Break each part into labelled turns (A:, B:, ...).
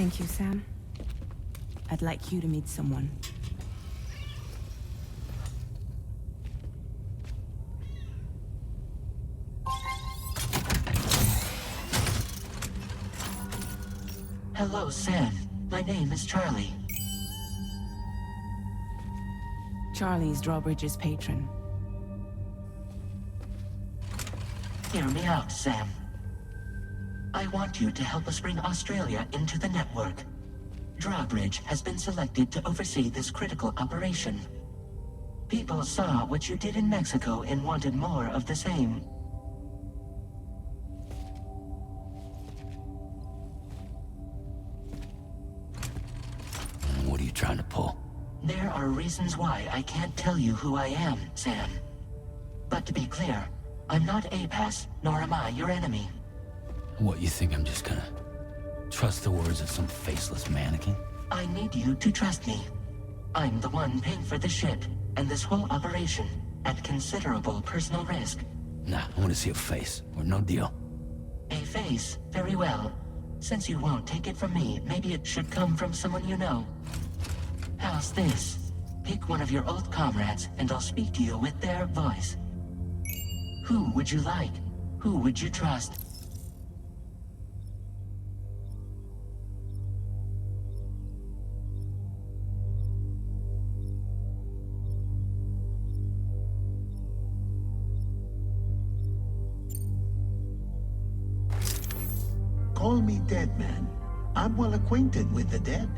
A: Thank you, Sam. I'd like you to meet someone.
B: Hello, Sam. My name is Charlie.
A: Charlie's Drawbridge's patron.
B: Hear me out, Sam. I want you to help us bring Australia into the network. Drawbridge has been selected to oversee this critical operation. People saw what you did in Mexico and wanted more of the same.
C: What are you trying to pull?
B: There are reasons why I can't tell you who I am, Sam. But to be clear, I'm not APAS, nor am I your enemy.
C: What, you think I'm just gonna trust the words of some faceless mannequin?
B: I need you to trust me. I'm the one paying for the ship, and this whole operation, at considerable personal risk.
C: Nah, I want to see a face, or no deal.
B: A face? Very well. Since you won't take it from me, maybe it should come from someone you know. How's this? Pick one of your old comrades, and I'll speak to you with their voice. Who would you like? Who would you trust?
D: Call me dead man. I'm well acquainted with the dead.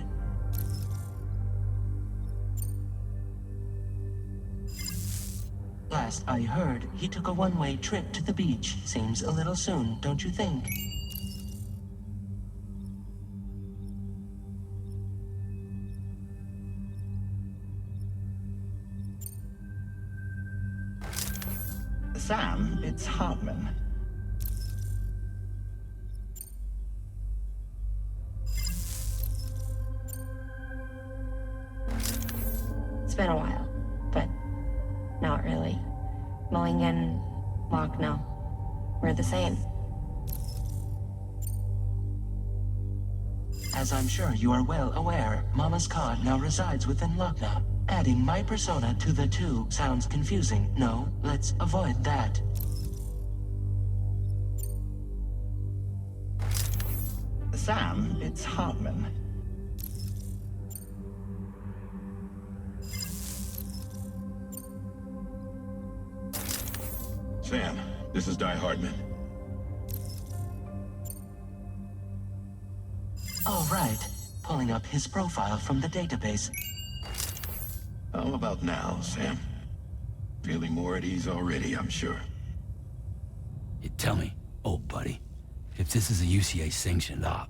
B: Last I heard, he took a one-way trip to the beach. Seems a little soon, don't you think?
D: Sam, it's Hartman.
E: It's been a while, but not really. Mulligan, Lochno, we're the same.
B: As I'm sure you are well aware, Mama's Cod now resides within Lochna. Adding my persona to the two sounds confusing. No, let's avoid that.
D: Sam, it's Hartman.
F: Sam, this is Di Hardman.
B: All right. Pulling up his profile from the database.
F: How about now, Sam? Feeling more at ease already, I'm sure.
C: You tell me, old buddy, if this is a UCA-sanctioned op,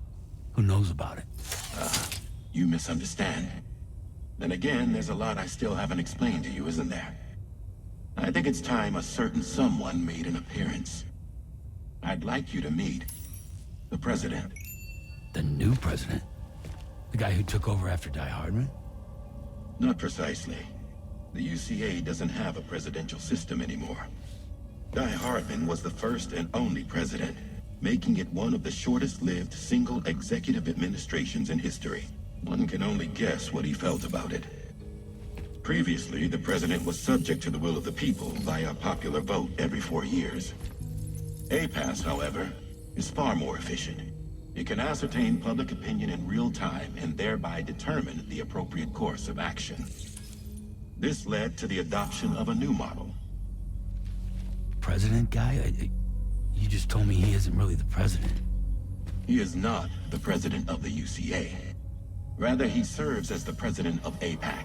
C: who knows about it?
F: You misunderstand. Then again, there's a lot I still haven't explained to you, isn't there? I think it's time a certain someone made an appearance. I'd like you to meet the President.
C: The new president? The guy who took over after Di Hardman?
F: Not precisely. The UCA doesn't have a presidential system anymore. Di Hardman was the first and only president, making it one of the shortest-lived single executive administrations in history. One can only guess what he felt about it. Previously, the president was subject to the will of the people via popular vote every 4 years. APAS, however, is far more efficient. It can ascertain public opinion in real time and thereby determine the appropriate course of action. This led to the adoption of a new model.
C: President guy? You just told me he isn't really the president.
F: He is not the president of the UCA. Rather, he serves as the president of APAC.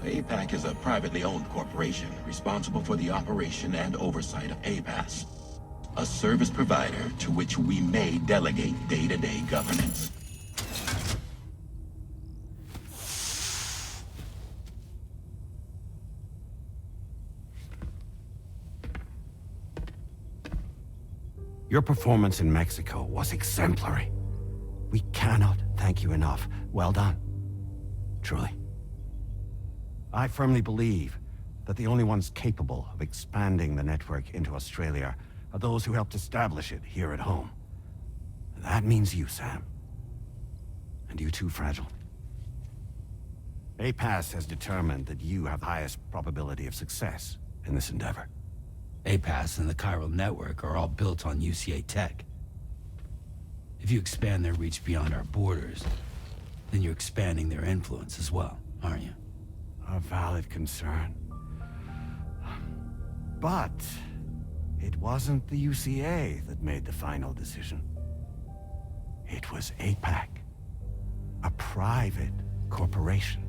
F: APAC is a privately owned corporation responsible for the operation and oversight of APAS, a service provider to which we may delegate day-to-day governance.
G: Your performance in Mexico was exemplary. We cannot thank you enough. Well done. Truly. I firmly believe that the only ones capable of expanding the network into Australia are those who helped establish it here at home. That means you, Sam. and you too fragile. APAS has determined that you have the highest probability of success in this endeavor.
C: APAS and the chiral network are all built on UCA tech. If you expand their reach beyond our borders, then you're expanding their influence as well, aren't you?
G: A valid concern. But it wasn't the UCA that made the final decision. It was APAC, a private corporation.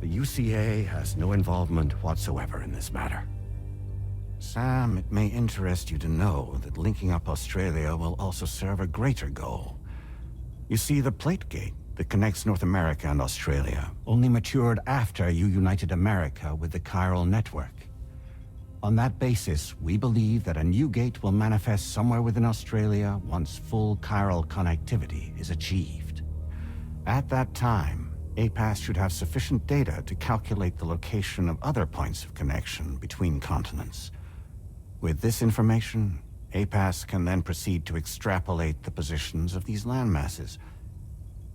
G: The UCA has no involvement whatsoever in this matter. Sam, it may interest you to know that linking up Australia will also serve a greater goal. You see, the plate gate that connects North America and Australia only matured after you united America with the chiral network. On that basis, we believe that a new gate will manifest somewhere within Australia once full chiral connectivity is achieved. At that time, APAS should have sufficient data to calculate the location of other points of connection between continents. With this information, APAS can then proceed to extrapolate the positions of these landmasses.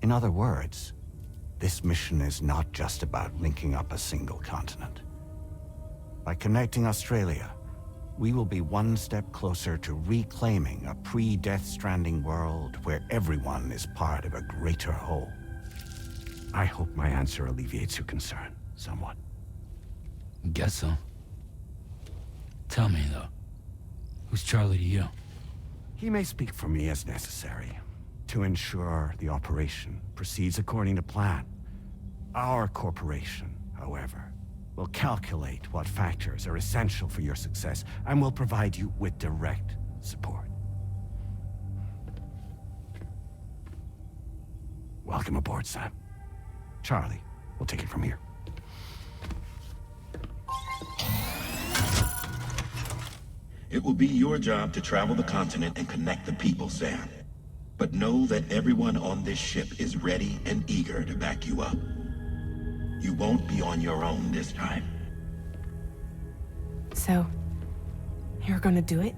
G: In other words, this mission is not just about linking up a single continent. By connecting Australia, we will be one step closer to reclaiming a pre-Death Stranding world where everyone is part of a greater whole. I hope my answer alleviates your concern somewhat.
C: Guess so. Tell me, though, who's Charlie to you?
G: He may speak for me as necessary to ensure the operation proceeds according to plan. Our corporation, however, will calculate what factors are essential for your success and will provide you with direct support. Welcome aboard, Sam. Charlie, we'll take it from here.
F: It will be your job to travel the continent and connect the people, Sam. But know that everyone on this ship is ready and eager to back you up. You won't be on your own this time.
A: So, you're gonna do it?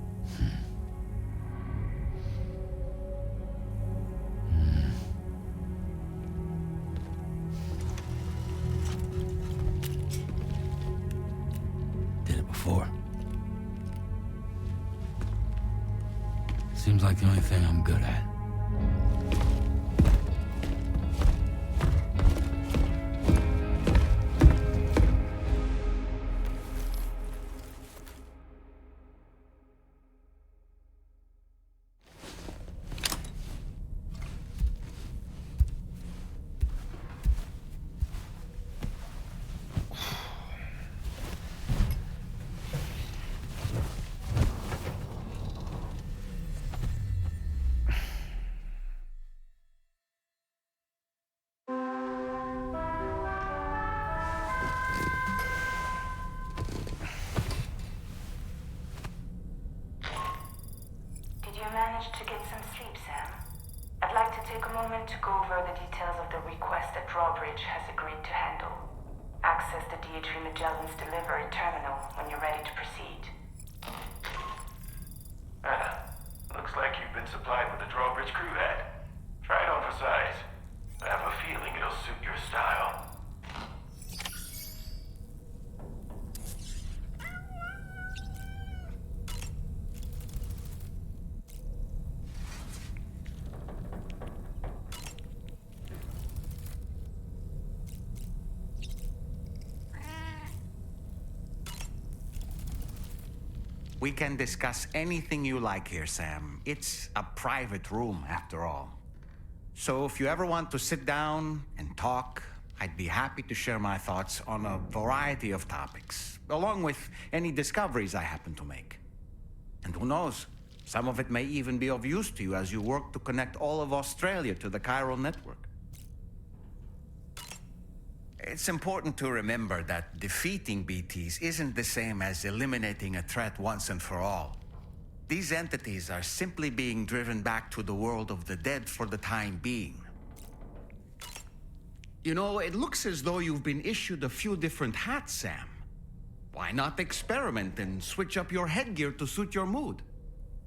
C: Did it before. Seems like the only thing I'm good at.
H: Managed to get some sleep, Sam? I'd like to take a moment to go over the details of the request that Drawbridge has agreed to handle. Access the DH3 Magellan's delivery terminal when you're ready to proceed.
I: Looks like you've been supplied with the Drawbridge crew hat. Try it on for size. I have a feeling it'll suit your style.
J: We can discuss anything you like here, Sam. It's a private room, after all. So if you ever want to sit down and talk, I'd be happy to share my thoughts on a variety of topics, along with any discoveries I happen to make. And who knows, some of it may even be of use to you as you work to connect all of Australia to the chiral network. It's important to remember that defeating BTs isn't the same as eliminating a threat once and for all. These entities are simply being driven back to the world of the dead for the time being. You know, it looks as though you've been issued a few different hats, Sam. Why not experiment and switch up your headgear to suit your mood?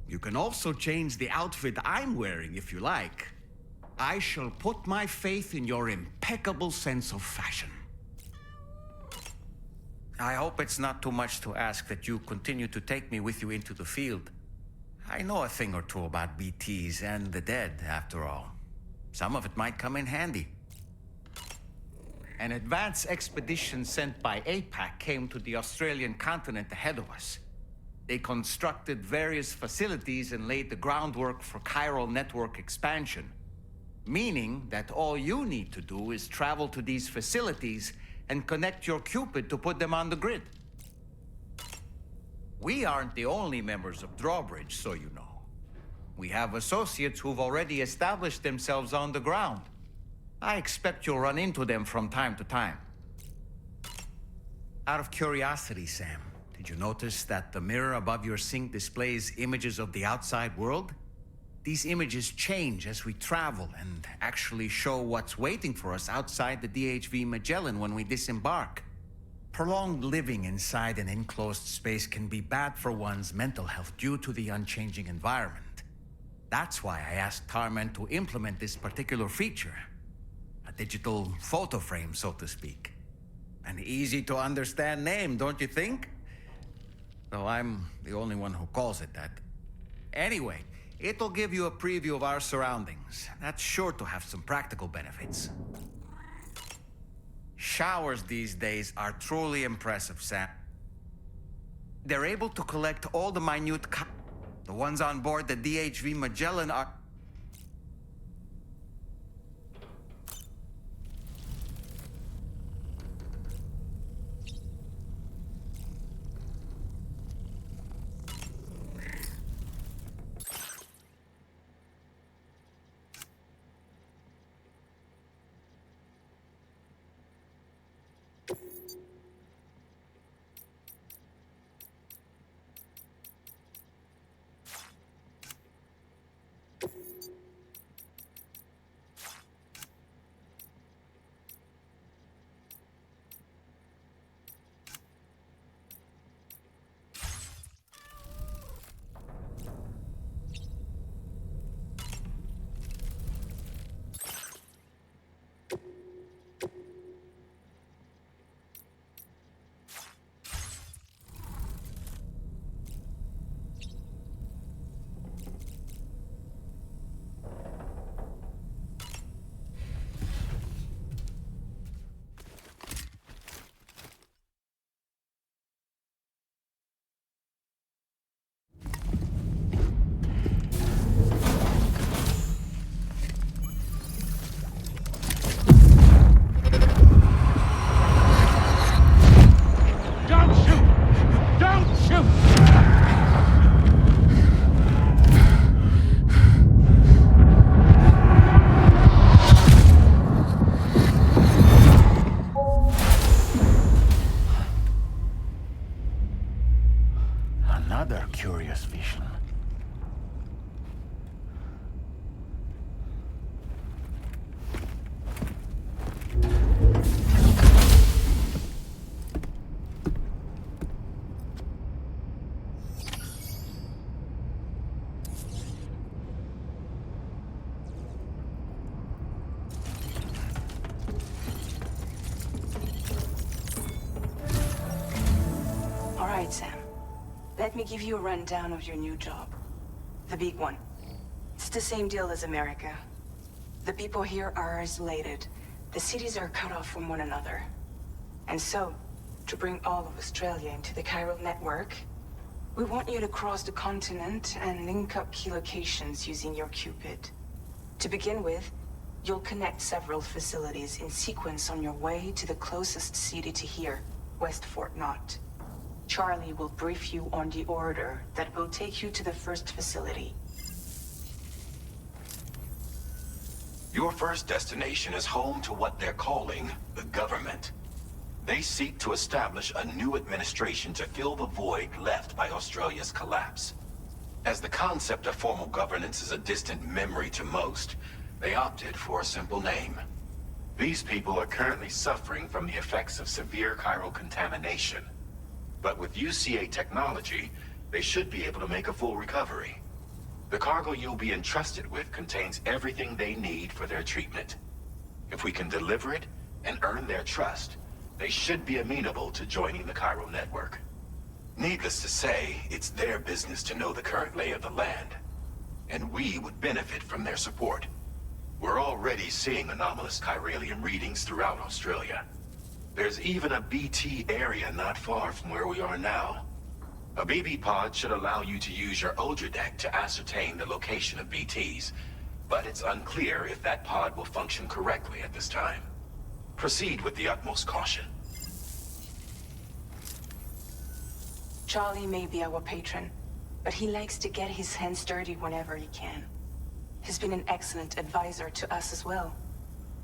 J: You can also change the outfit I'm wearing if you like. I shall put my faith in your impeccable sense of fashion. I hope it's not too much to ask that you continue to take me with you into the field. I know a thing or two about BTs and the dead, after all. Some of it might come in handy. An advance expedition sent by APAC came to the Australian continent ahead of us. They constructed various facilities and laid the groundwork for chiral network expansion. Meaning that all you need to do is travel to these facilities and connect your Cupid to put them on the grid. We aren't the only members of Drawbridge, so you know. We have associates who've already established themselves on the ground. I expect you'll run into them from time to time. Out of curiosity, Sam, did you notice that the mirror above your sink displays images of the outside world? These images change as we travel and actually show what's waiting for us outside the DHV Magellan when we disembark. Prolonged living inside an enclosed space can be bad for one's mental health due to the unchanging environment. That's why I asked Tarman to implement this particular feature. A digital photo frame, so to speak. An easy to understand name, don't you think? Though I'm the only one who calls it that. Anyway, it'll give you a preview of our surroundings. That's sure to have some practical benefits. Showers these days are truly impressive, Sam. They're able to collect all the minute the ones on board the DHV Magellan are...
I: Another curious vision.
A: All right, Sam. Let me give you a rundown of your new job. The big one. It's the same deal as America. The people here are isolated. The cities are cut off from one another. And so, to bring all of Australia into the chiral network, we want you to cross the continent and link up key locations using your Cupid. To begin with, you'll connect several facilities in sequence on your way to the closest city to here, West Fort Knott. Charlie will brief you on the order that will take you to the first facility.
K: Your first destination is home to what they're calling the government. They seek to establish a new administration to fill the void left by Australia's collapse. As the concept of formal governance is a distant memory to most, they opted for a simple name. These people are currently suffering from the effects of severe chiral contamination. But with UCA technology, they should be able to make a full recovery. The cargo you'll be entrusted with contains everything they need for their treatment. If we can deliver it and earn their trust, they should be amenable to joining the chiral network. Needless to say, it's their business to know the current lay of the land, and we would benefit from their support. We're already seeing anomalous chiralium readings throughout Australia. There's even a BT area not far from where we are now. A BB pod should allow you to use your Ultra deck to ascertain the location of BTs, but it's unclear if that pod will function correctly at this time. Proceed with the utmost caution.
A: Charlie may be our patron, but he likes to get his hands dirty whenever he can. He's been an excellent advisor to us as well.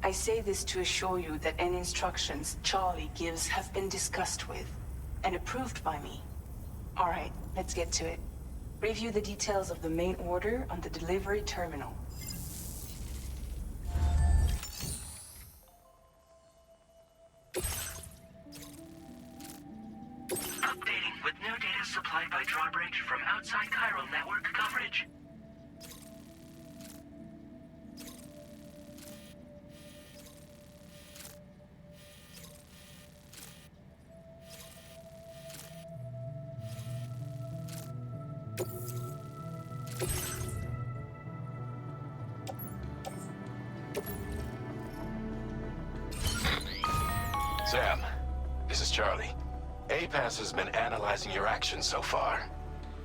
A: I say this to assure you that any instructions Charlie gives have been discussed with and approved by me. All right, let's get to it. Review the details of the main order on the delivery terminal.
B: Updating with new data supplied by Drawbridge from outside chiral network coverage.
K: Sam, this is Charlie. APAS has been analyzing your actions so far,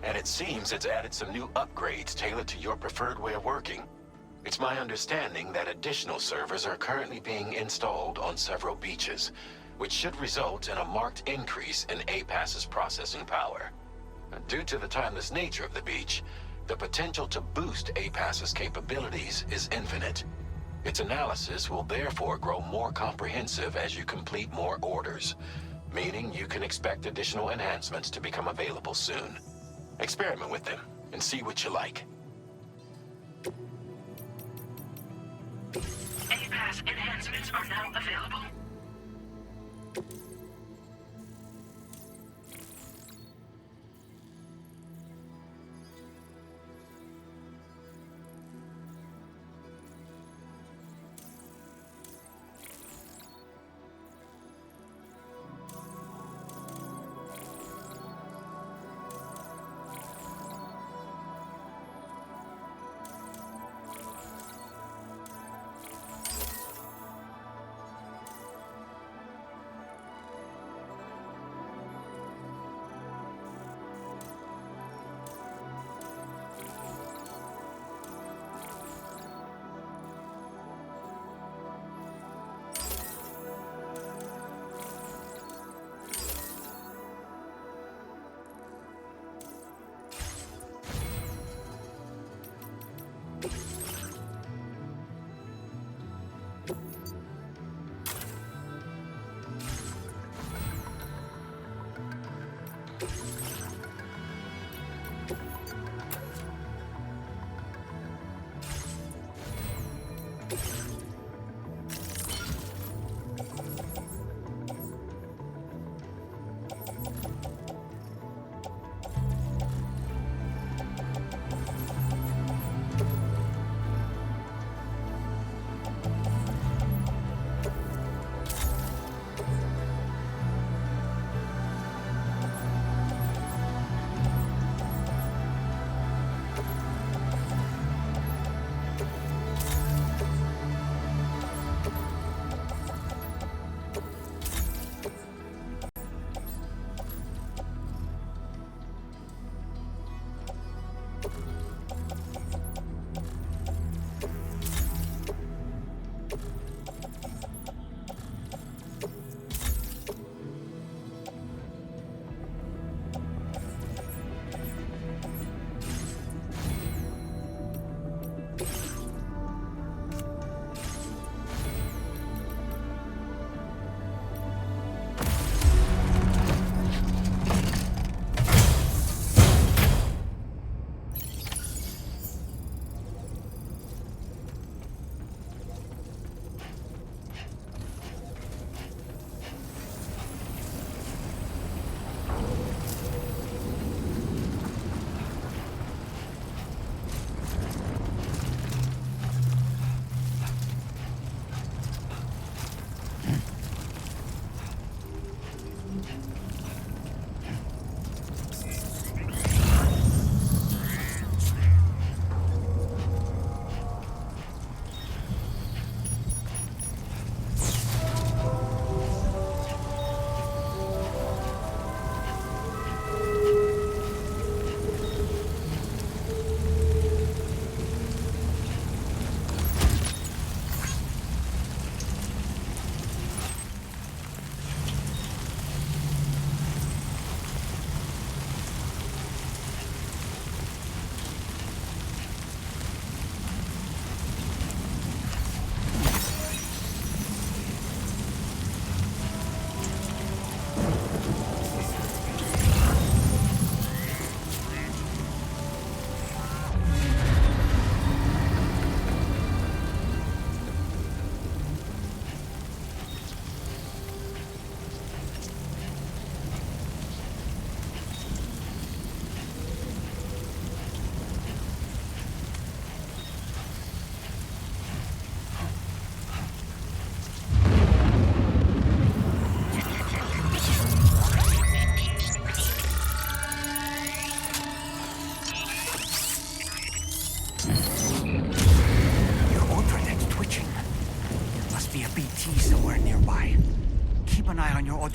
K: and it seems it's added some new upgrades tailored to your preferred way of working. It's my understanding that additional servers are currently being installed on several beaches, which should result in a marked increase in APAS's processing power. Due to the timeless nature of the beach, the potential to boost APAS's capabilities is infinite. Its analysis will therefore grow more comprehensive as you complete more orders, meaning you can expect additional enhancements to become available soon. Experiment with them and see what you like.
B: APAS enhancements are now available.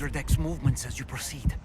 J: monitor deck's movements as you proceed.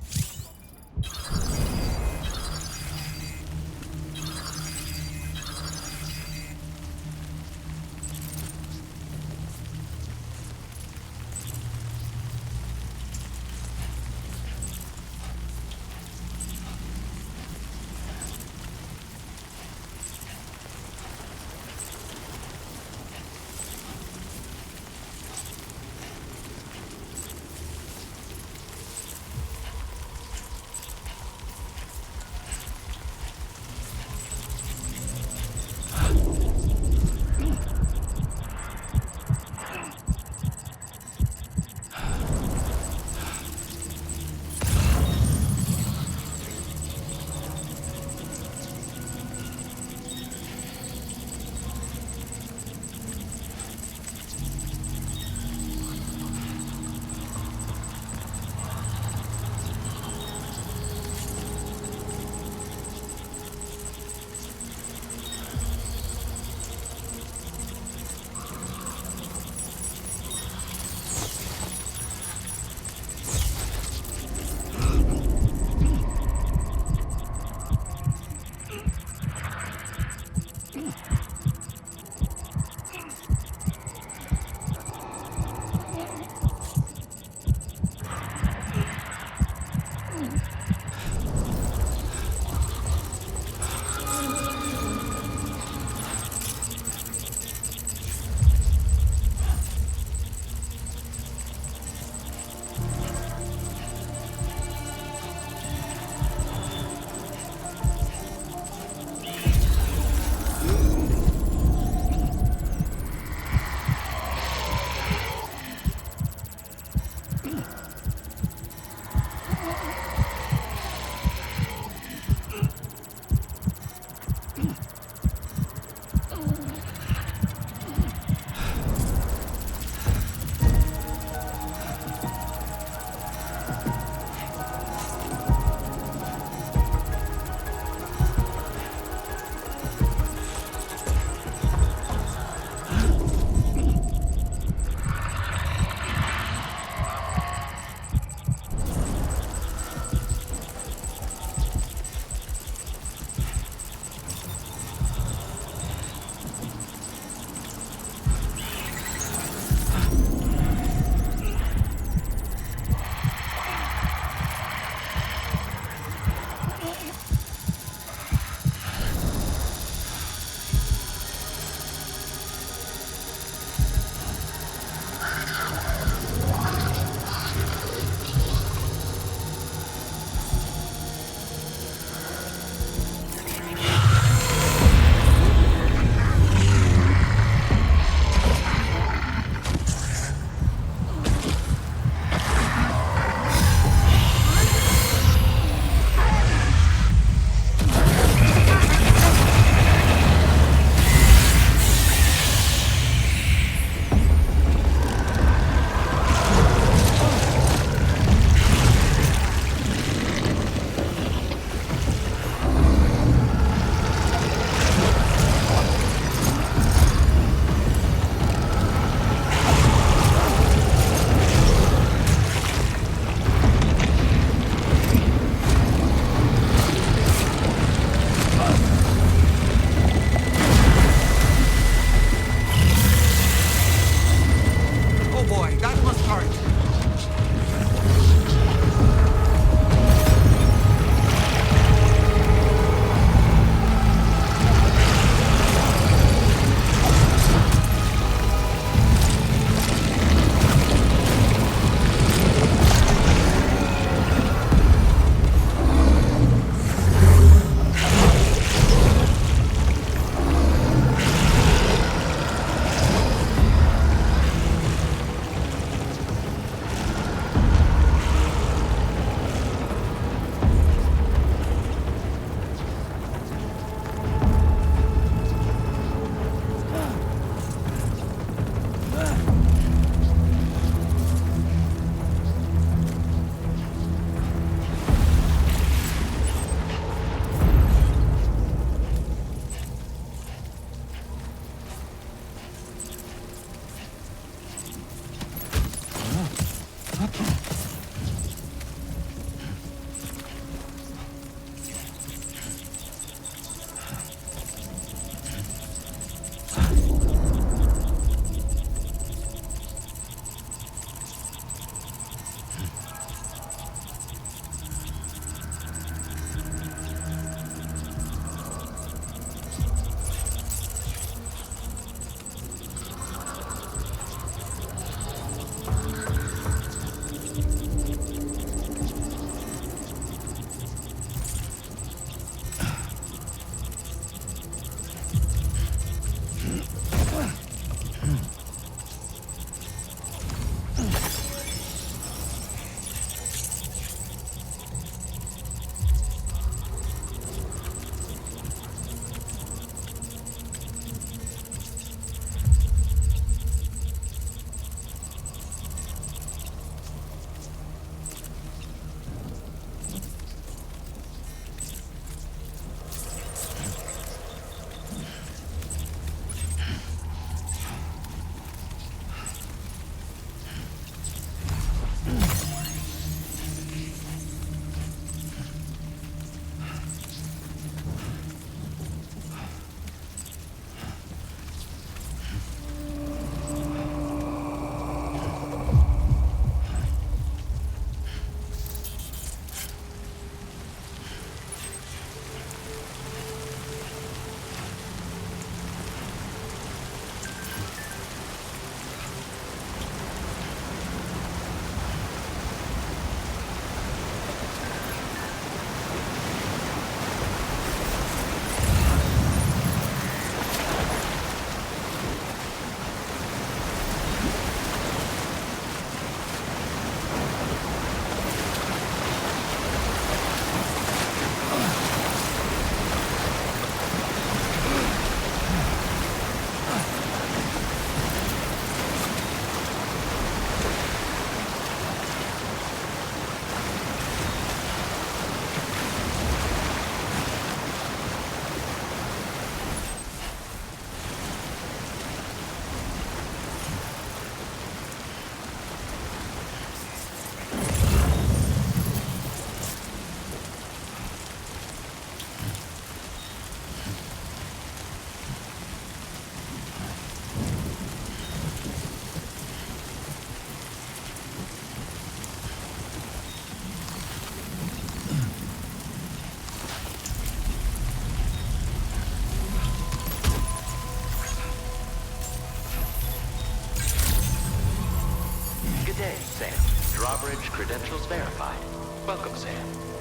L: Credentials verified. Welcome, Sam.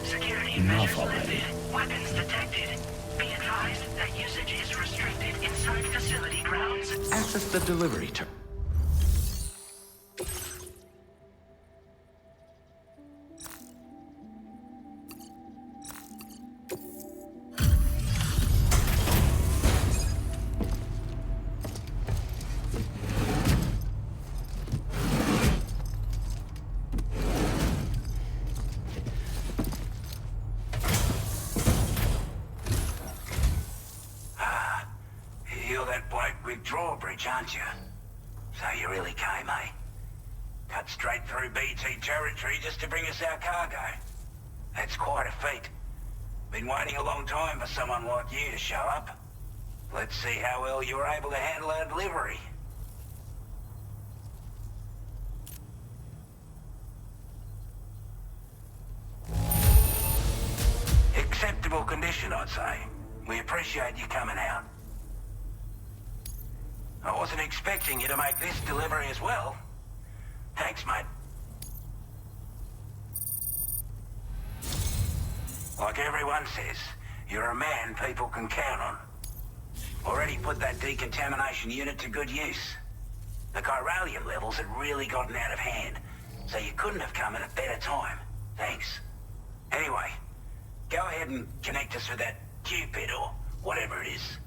M: Security
C: Enough
M: measures
C: already.
M: lifted. Weapons detected. Be advised that usage is restricted inside facility grounds.
L: Access the delivery terminal.
N: You're that bloke with drawbridge, aren't you? So you really came, eh? Cut straight through BT territory just to bring us our cargo. That's quite a feat. Been waiting a long time for someone like you to show up. Let's see how well you were able to handle our delivery. Acceptable condition, I'd say. We appreciate you coming out. I wasn't expecting you to make this delivery as well. Thanks, mate. Like everyone says, you're a man people can count on. Already put that decontamination unit to good use. The chiralium levels had really gotten out of hand, so you couldn't have come at a better time. Thanks. Anyway, go ahead and connect us with that Cupid or whatever it is.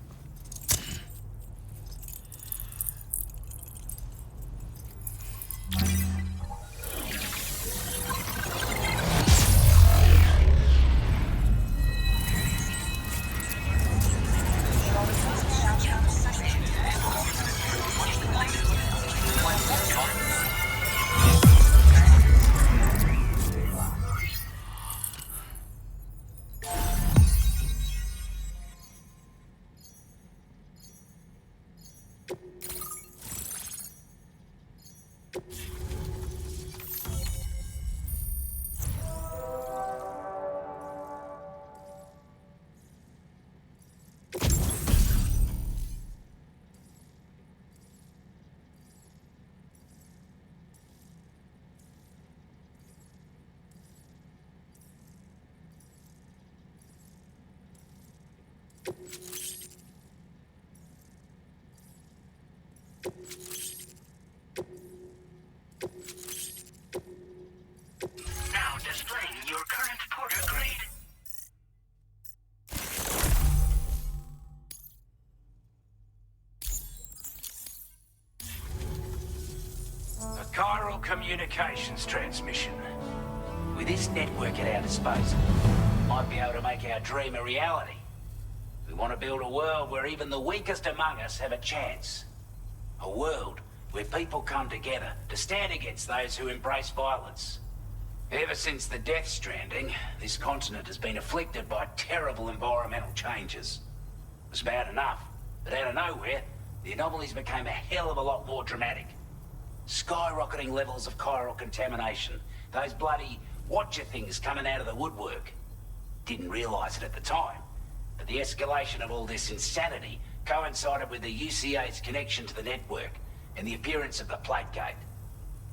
M: Now displaying your current porter grade.
N: A chiral communications transmission. With this network at our disposal, might be able to make our dream a reality. We want to build a world where even the weakest among us have a chance. A world where people come together to stand against those who embrace violence. Ever since the Death Stranding, this continent has been afflicted by terrible environmental changes. It was bad enough, but out of nowhere, the anomalies became a hell of a lot more dramatic. Skyrocketing levels of chiral contamination, those bloody watcher things coming out of the woodwork. Didn't realize it at the time, but the escalation of all this insanity coincided with the UCA's connection to the network and the appearance of the Plate Gate.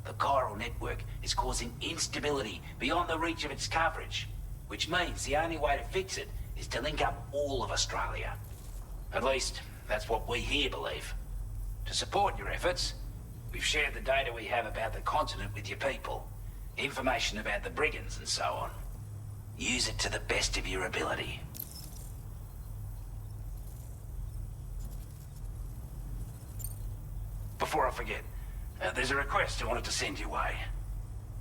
N: The chiral network is causing instability beyond the reach of its coverage, which means the only way to fix it is to link up all of Australia. At least, that's what we here believe. To support your efforts, we've shared the data we have about the continent with your people, information about the brigands and so on. Use it to the best of your ability. Before I forget, there's a request I wanted to send your way.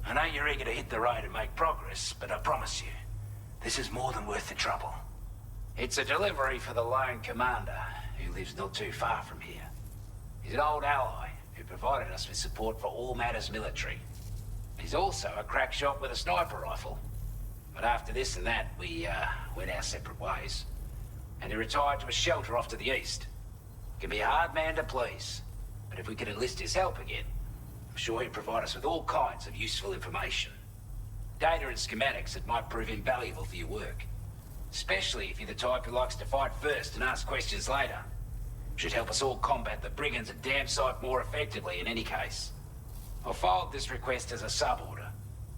N: I know you're eager to hit the road and make progress, but I promise you, this is more than worth the trouble. It's a delivery for the lone commander, who lives not too far from here. He's an old ally who provided us with support for all matters military. He's also a crack shot with a sniper rifle. But after this and that, we went our separate ways. And he retired to a shelter off to the east. Can be a hard man to please. But if we could enlist his help again, I'm sure he'd provide us with all kinds of useful information. Data and schematics that might prove invaluable for your work. Especially if you're the type who likes to fight first and ask questions later. Should help us all combat the brigands at Dam Site more effectively in any case. I'll forward this request as a sub-order.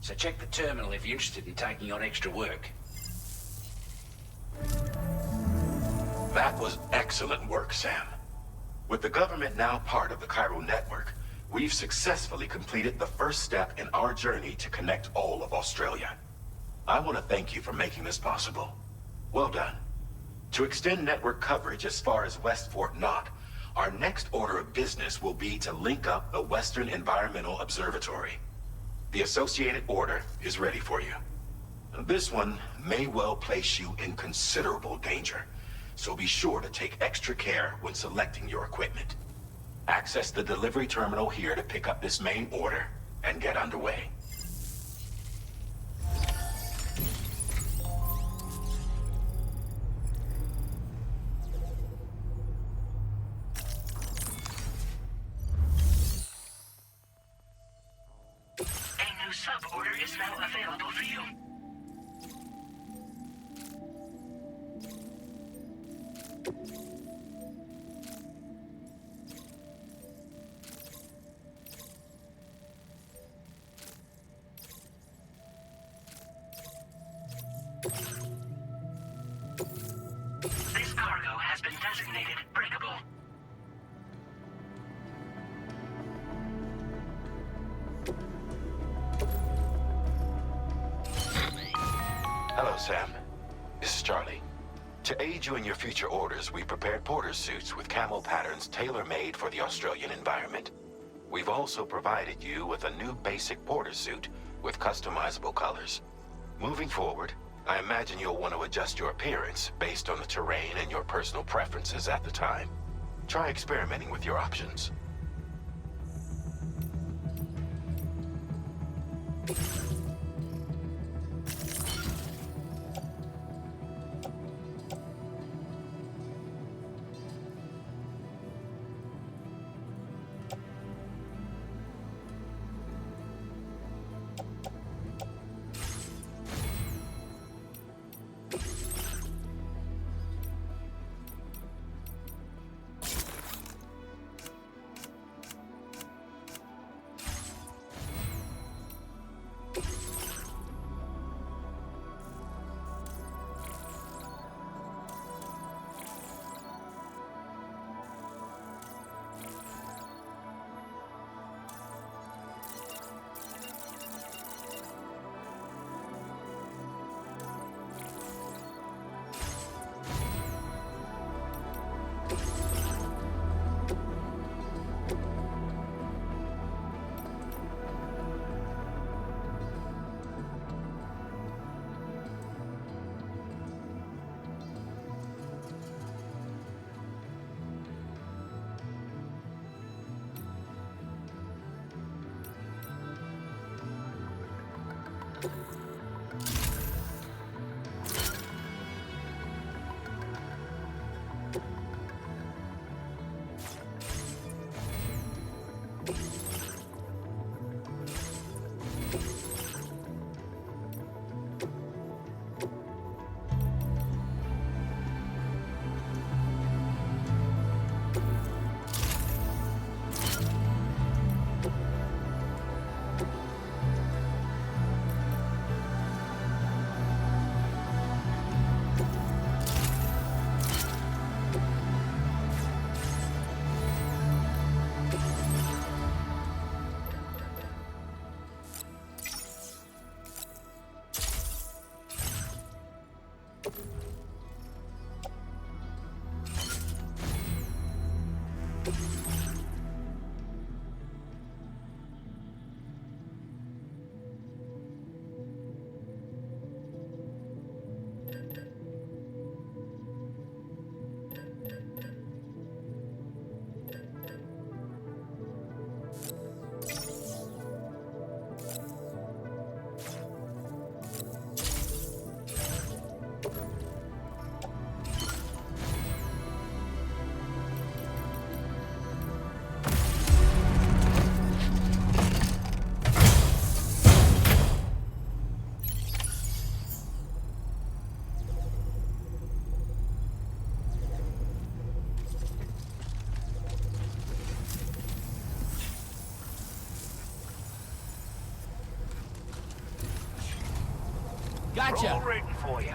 N: So check the terminal if you're interested in taking on extra work.
K: That was excellent work, Sam. With the government now part of the Chiral network, we've successfully completed the first step in our journey to connect all of Australia. I want to thank you for making this possible. Well done. To extend network coverage as far as West Fort Knott, our next order of business will be to link up the Western Environmental Observatory. The associated order is ready for you. This one may well place you in considerable danger, so be sure to take extra care when selecting your equipment. Access the delivery terminal here to pick up this main order and get underway.
M: A new sub-order is now available for you. This cargo has been designated breakable.
K: Hello, Sam. This is Charlie. To aid you in your future orders, we prepared porter suits with camo patterns tailor-made for the Australian environment. We've also provided you with a new basic porter suit with customizable colors. Moving forward, I imagine you'll want to adjust your appearance based on the terrain and your personal preferences at the time. Try experimenting with your options.
N: Gotcha. All written for you.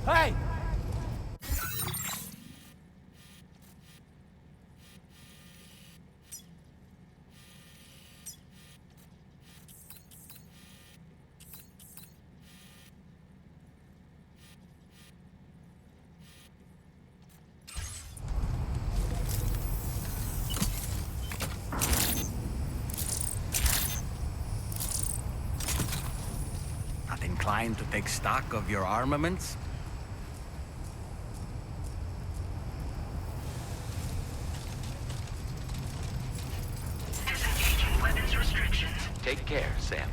N: Hey!
J: Not inclined to take stock of your armaments?
M: Disengaging weapons restrictions.
L: Take care, Sam.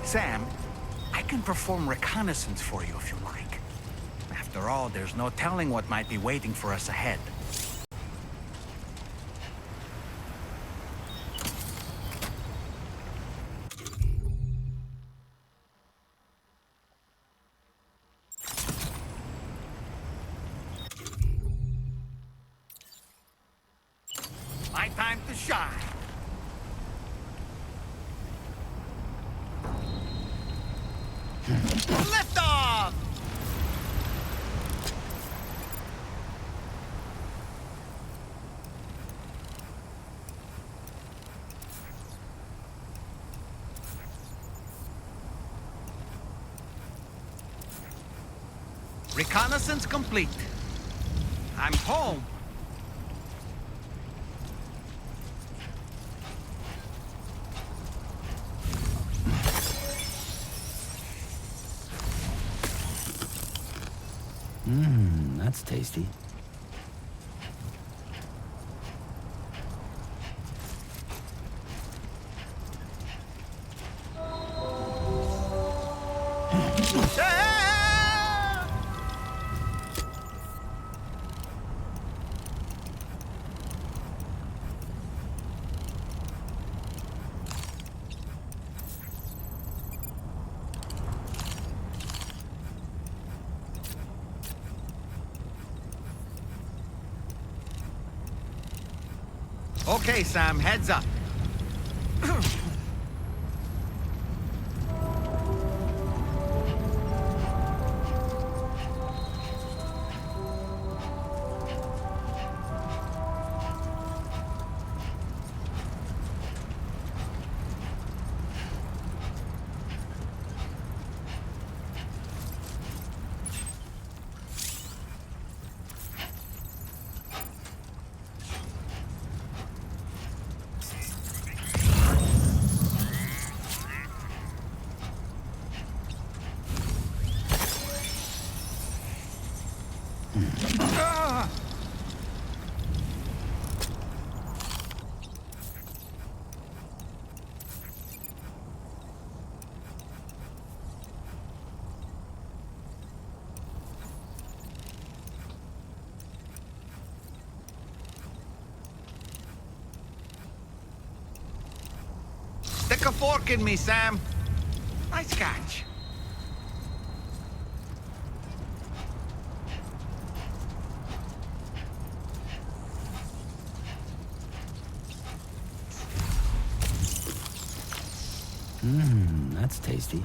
J: Sam, I can perform reconnaissance for you if you like. After all, there's no telling what might be waiting for us ahead. My time to shine. Lift off! Reconnaissance complete. I'm home.
C: That's tasty.
J: Okay, Sam, heads up. Stick a fork in me, Sam. Nice catch.
C: That's tasty.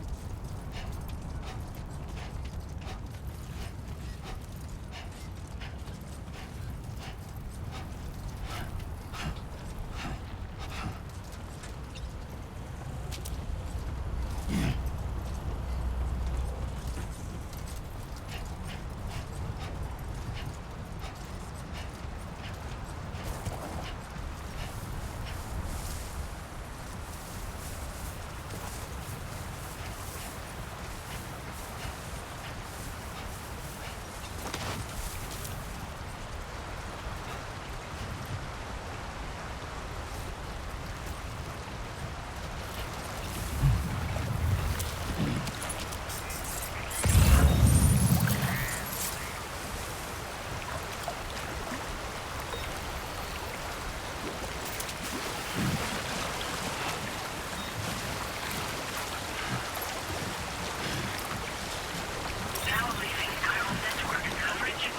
M: Now leaving chiral network coverage.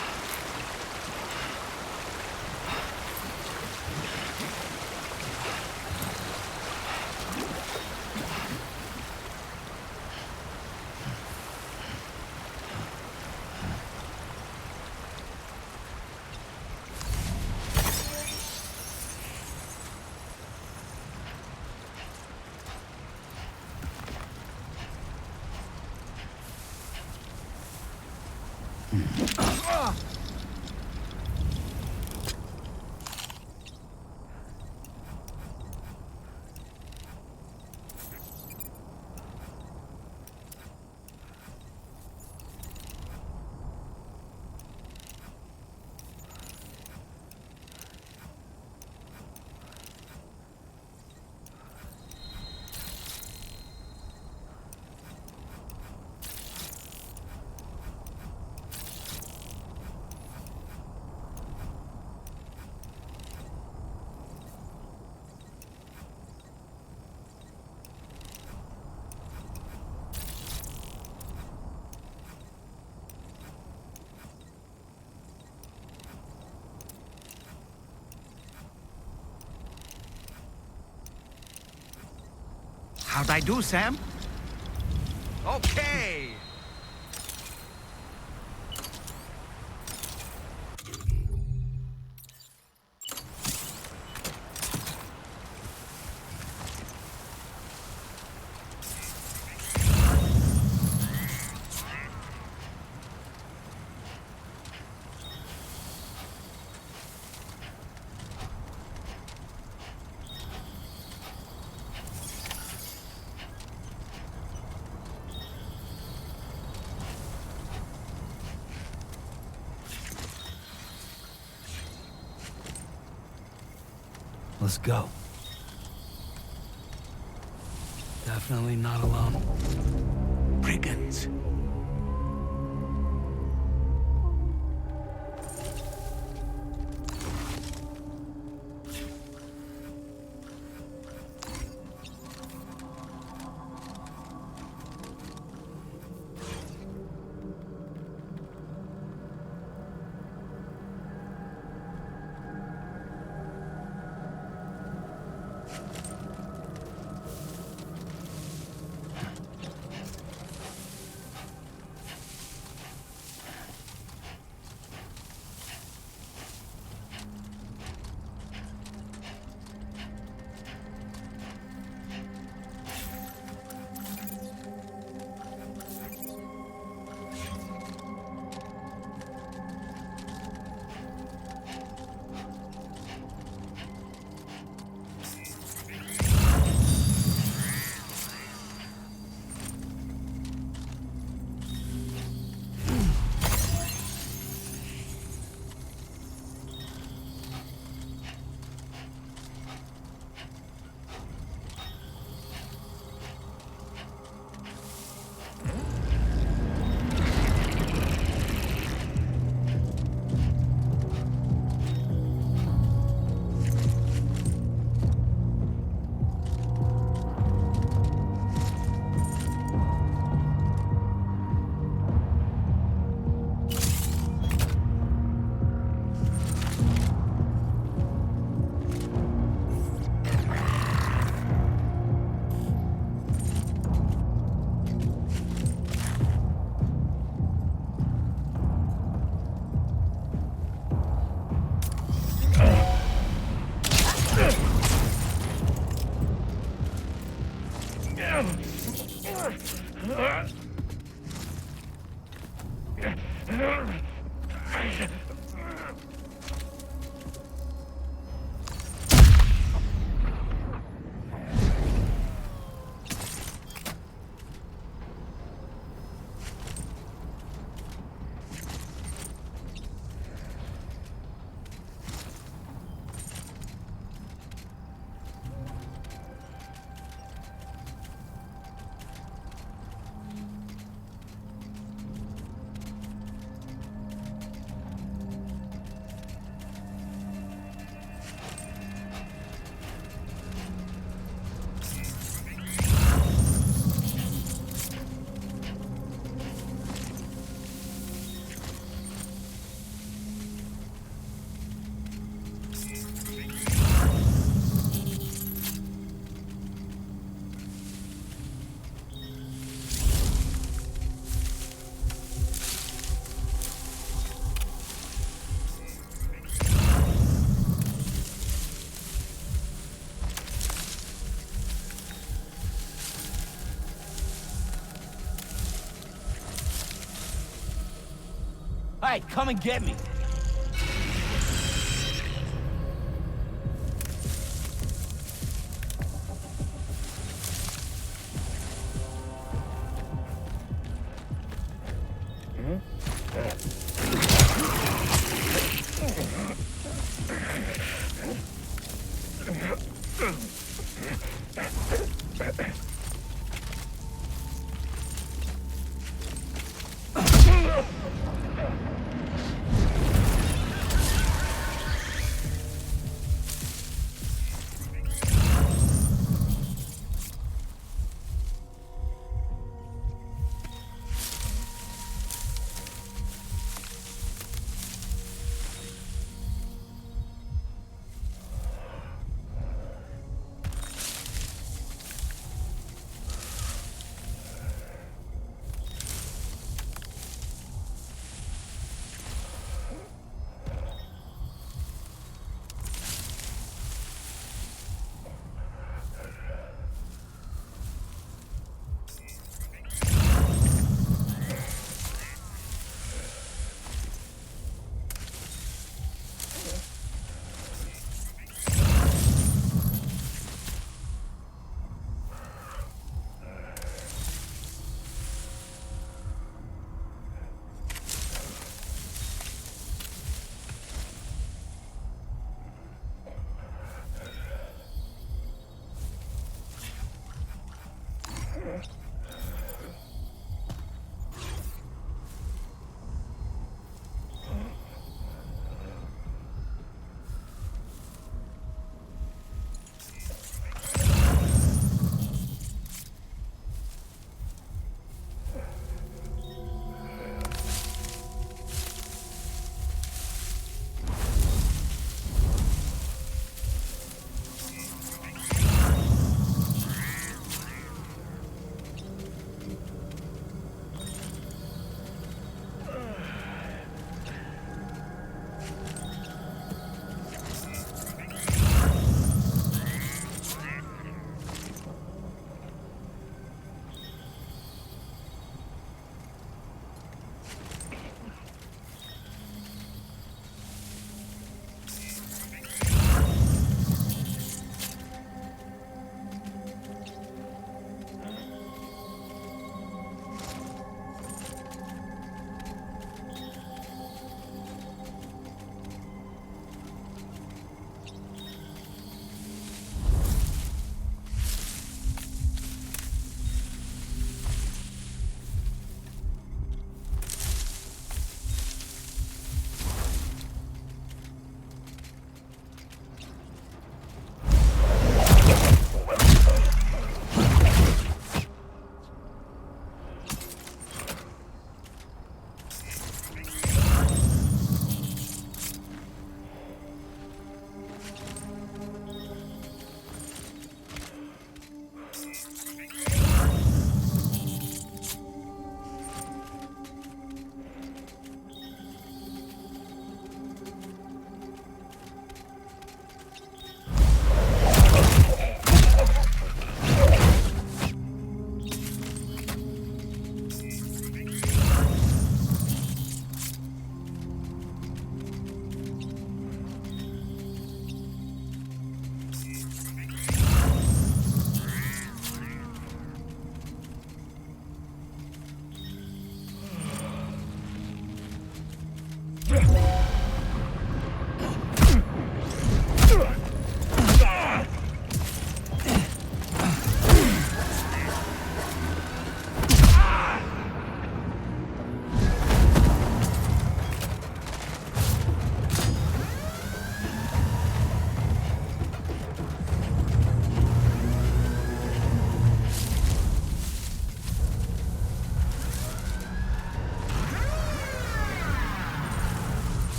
J: How'd I do, Sam? Okay.
C: Let's go. Definitely not alone.
J: Brigands.
C: Alright, come and get me.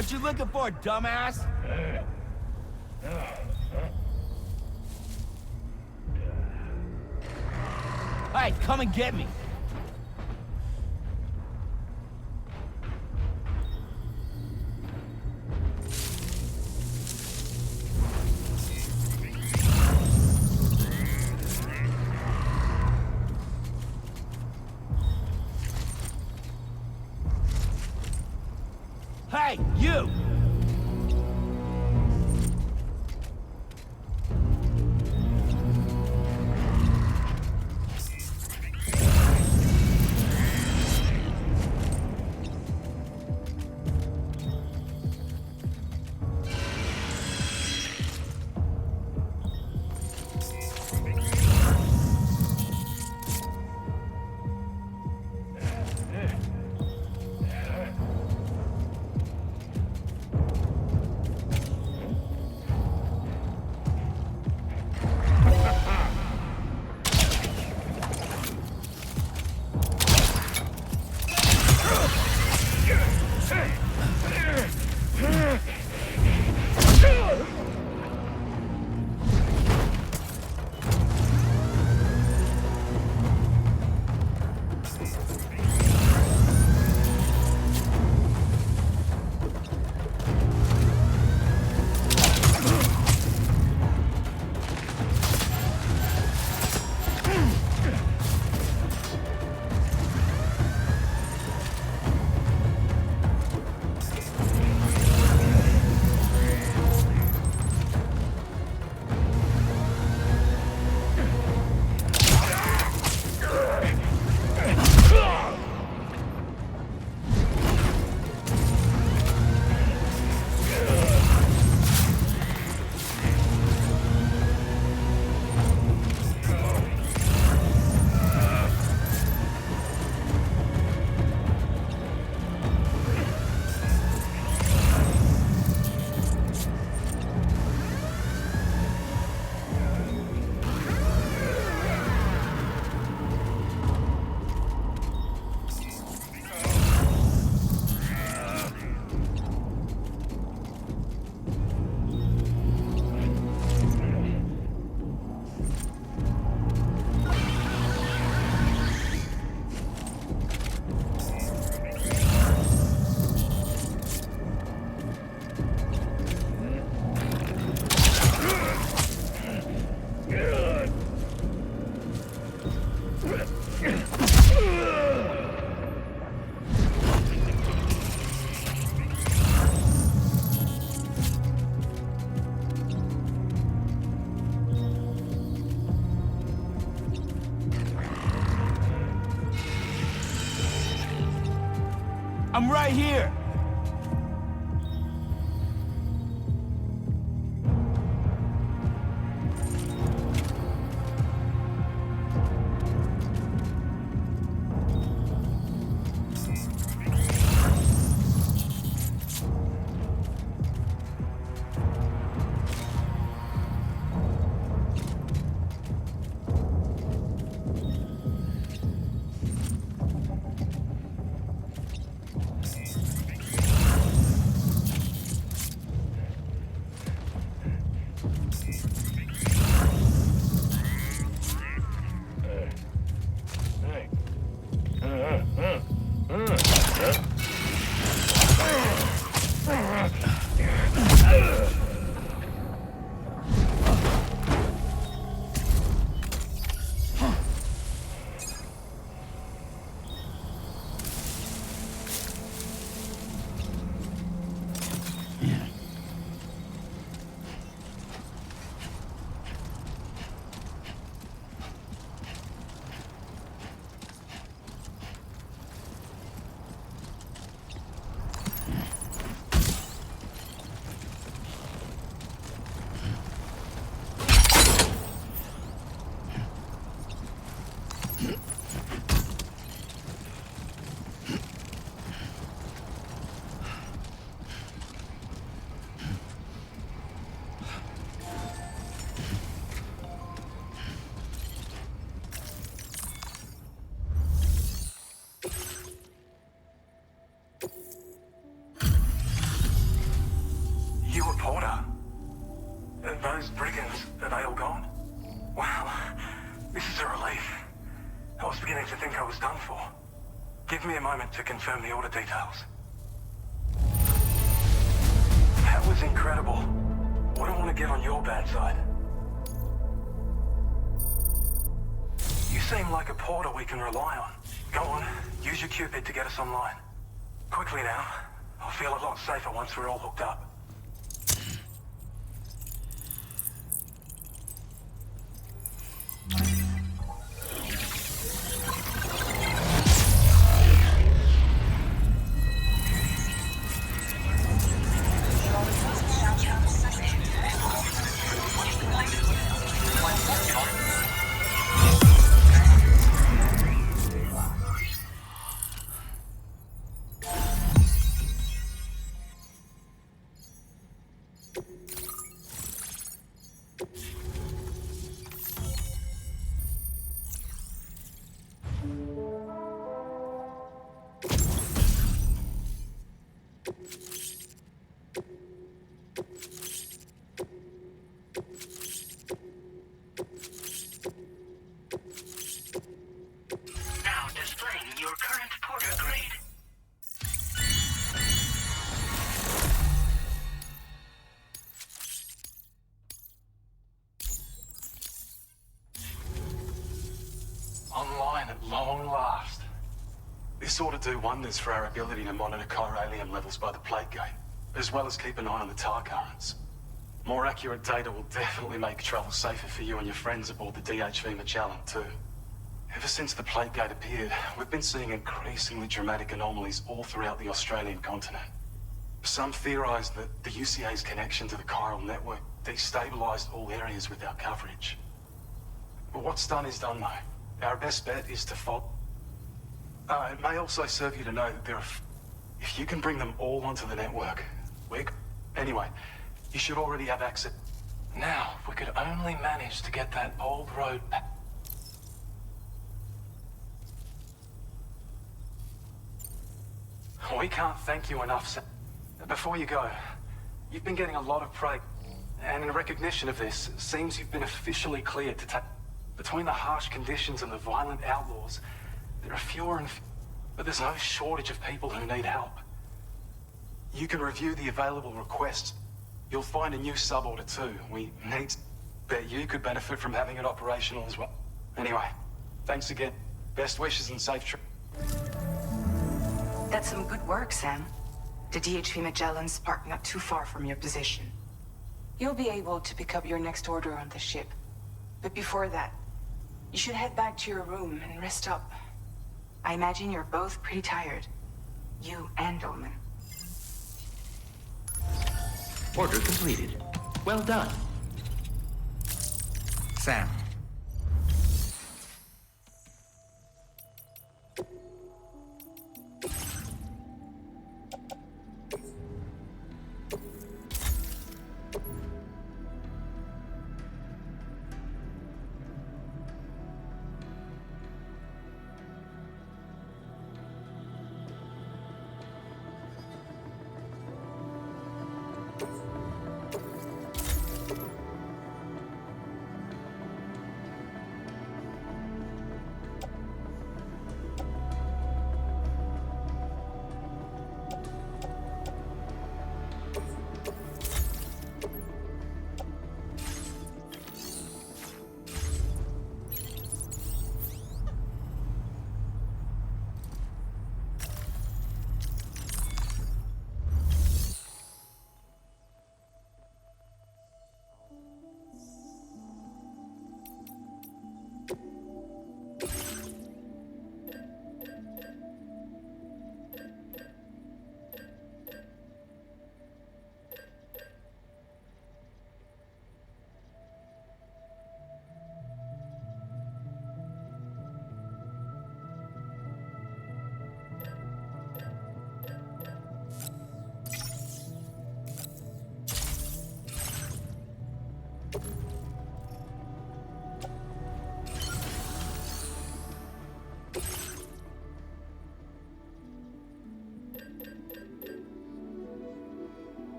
C: What you looking for, dumbass? Alright, come and get me. I'm right here!
O: You a Porter? Those brigands, are they all gone? Wow, this is a relief. I was beginning to think I was done for. Give me a moment to confirm the order details. That was incredible. Wouldn't want to get on your bad side. You seem like a Porter we can rely on. Go on, use your Cupid to get us online. Quickly now. I'll feel a lot safer once we're all hooked up.
M: Now displaying your current Porter grade.
O: Online at long last. This ought to do wonders for our ability to monitor chiralium levels by the plate gate, as well as keep an eye on the tar currents. More accurate data will definitely make travel safer for you and your friends aboard the DHV Magellan, too. Ever since the plate gate appeared, we've been seeing increasingly dramatic anomalies all throughout the Australian continent. Some theorize that the UCA's connection to the chiral network destabilized all areas with our coverage. But what's done is done, though. Our best bet is to follow. It may also serve you to know that if you can bring them all onto the network, anyway, you should already have access. Now, if we could only manage to get that old road back. We can't thank you enough, Sam. Before you go, you've been getting a lot of praise, and in recognition of this, it seems you've been officially cleared to take. Between the harsh conditions and the violent outlaws, there are fewer and but there's no shortage of people who need help. You can review the available requests. You'll find a new sub-order too. We need... Bet you could benefit from having it operational as well. Anyway, thanks again. Best wishes and safe trip.
A: That's some good work, Sam. The DHV Magellan's parked not too far from your position. You'll be able to pick up your next order on the ship. But before that, you should head back to your room and rest up. I imagine you're both pretty tired. You and Dolman.
L: Order completed. Well done.
J: Sam.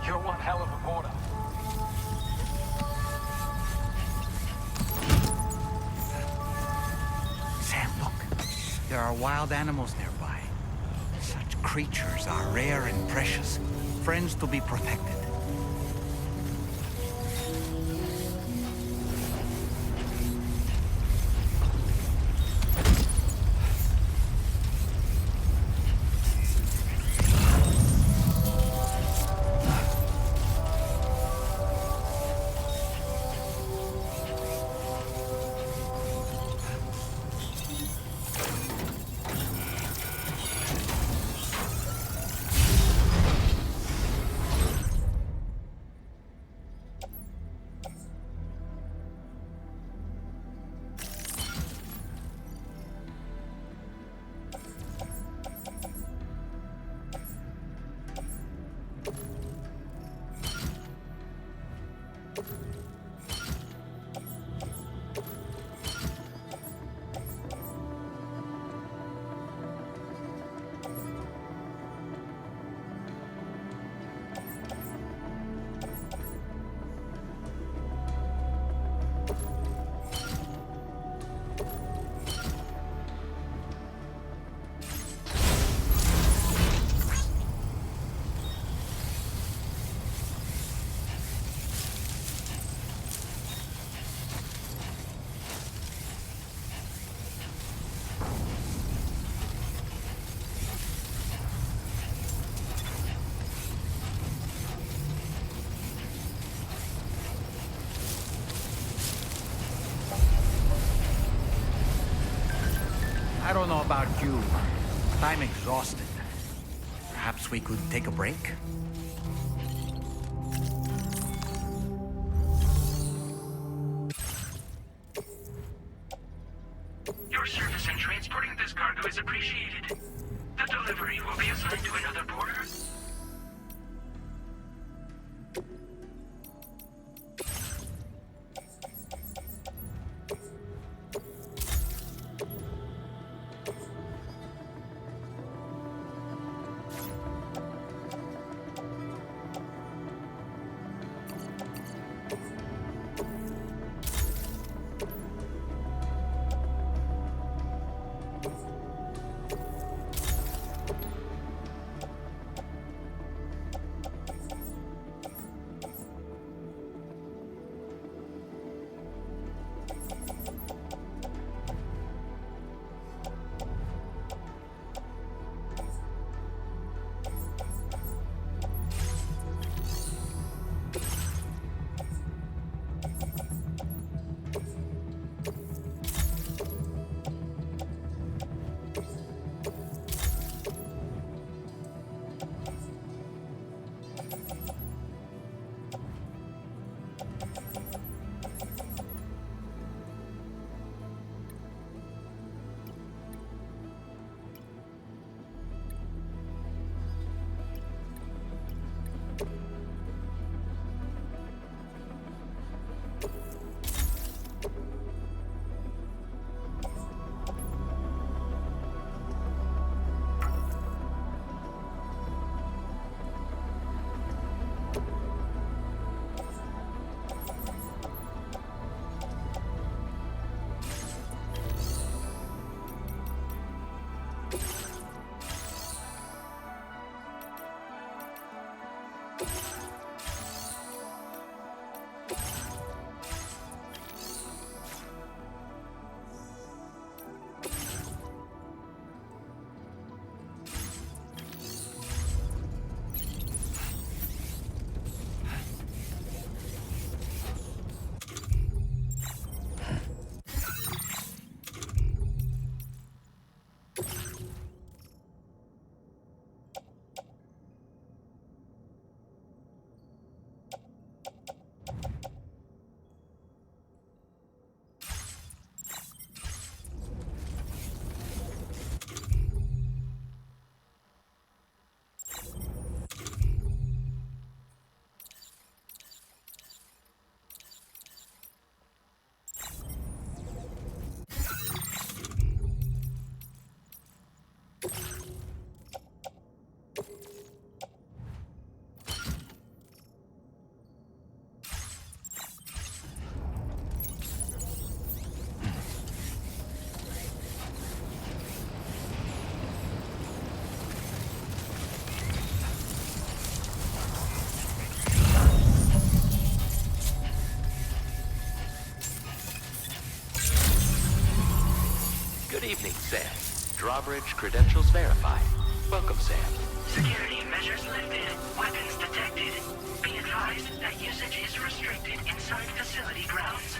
O: You're one hell of a porter.
J: Sam, look. There are wild animals nearby. Such creatures are rare and precious. Friends to be protected. I don't know about you, but I'm exhausted. Perhaps we could take a break?
M: Your service in transporting this cargo is appreciated. The delivery will be assigned to another porter.
L: Good evening, Sam. Drawbridge credentials verified. Welcome, Sam.
M: Security measures lifted. Weapons detected. Be advised that usage is restricted inside facility grounds.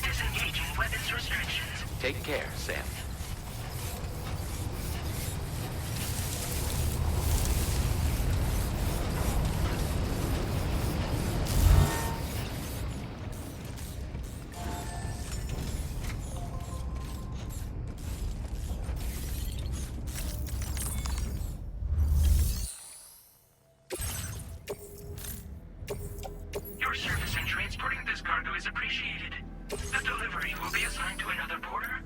M: Disengaging weapons restrictions.
L: Take care, Sam.
M: Your service in transporting this cargo is appreciated. The delivery will be assigned to another porter.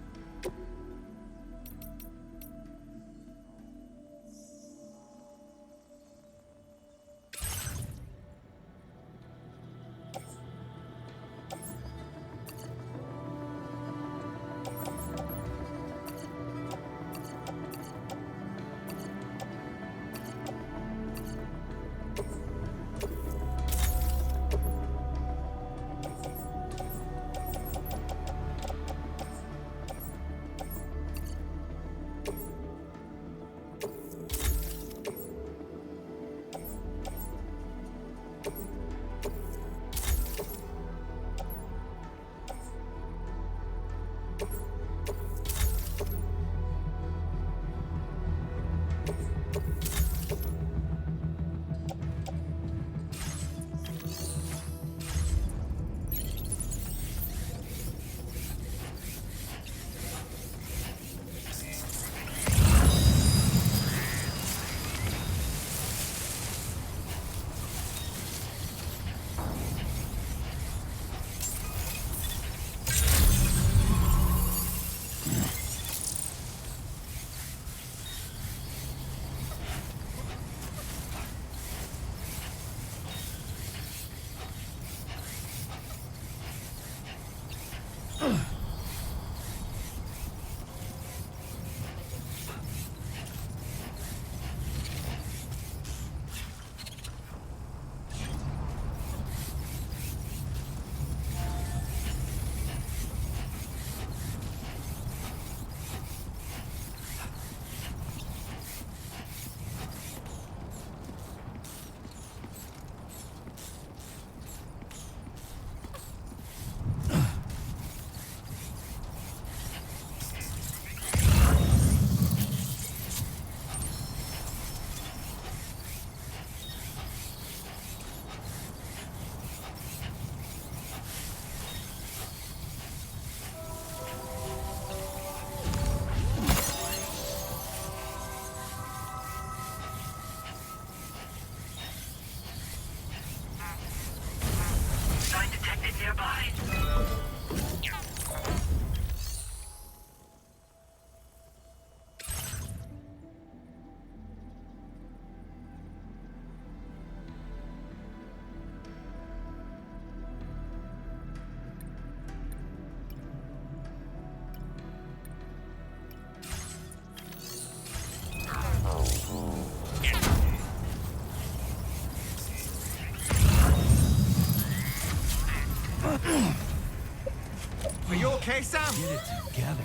J: Are you okay, Sam?
C: Get it together.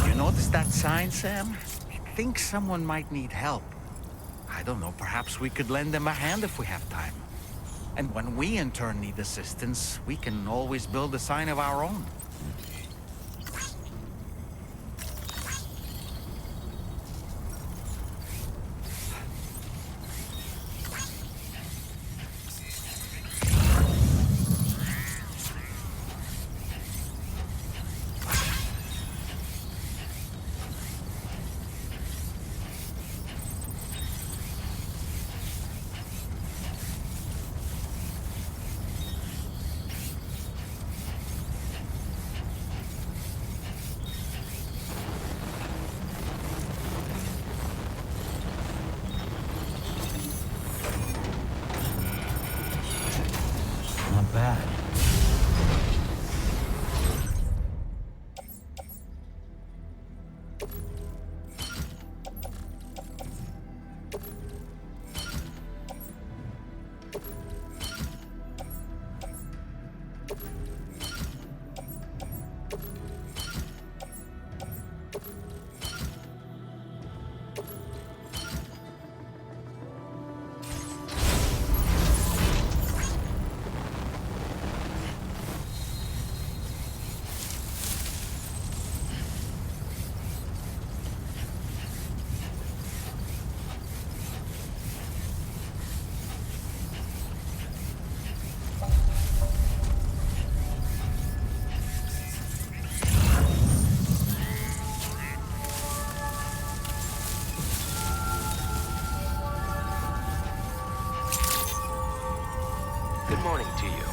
J: You notice that sign, Sam? I think someone might need help. I don't know, perhaps we could lend them a hand if we have time. And when we in turn need assistance, we can always build a sign of our own.
C: Not bad.
L: Good morning to you.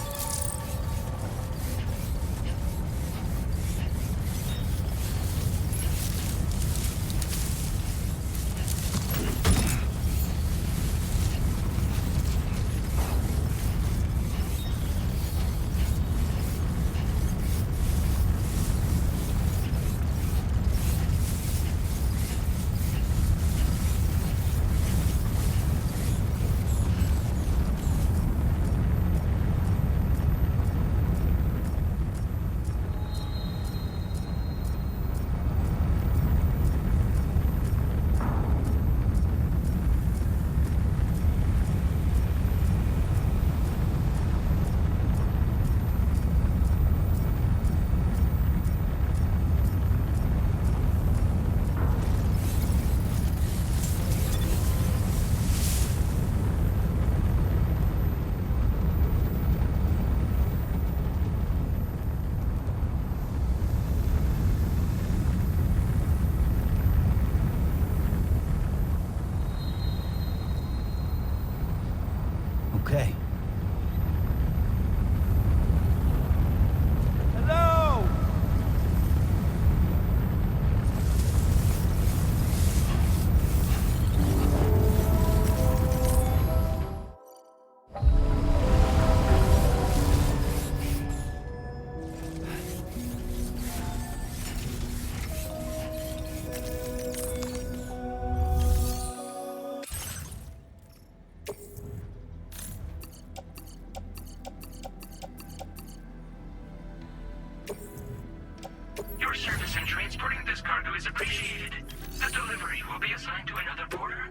M: transporting this cargo is appreciated. The delivery will be assigned to another border.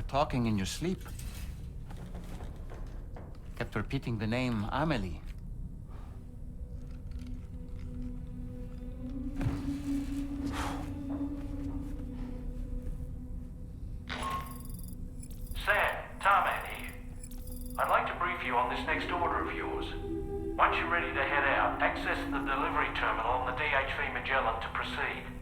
J: Talking in your sleep. Kept repeating the name Amelie.
I: Sam, Tarman here. I'd like to brief you on this next order of yours. Once you're ready to head out, access the delivery terminal on the DHV Magellan to proceed.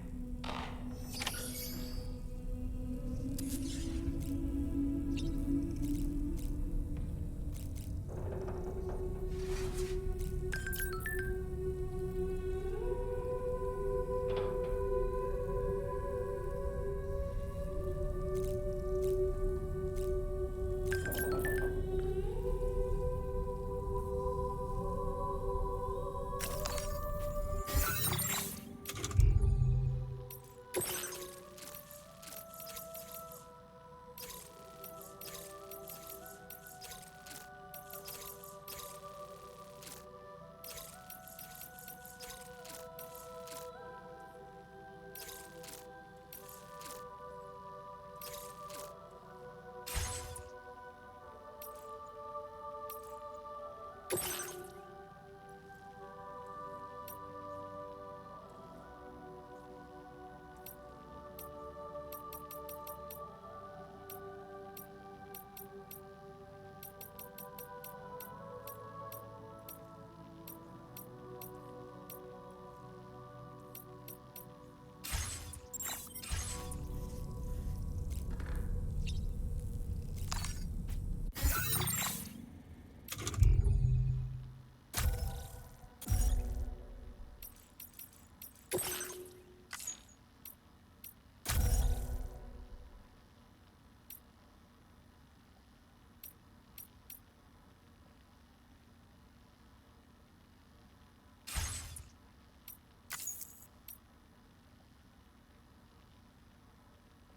M: You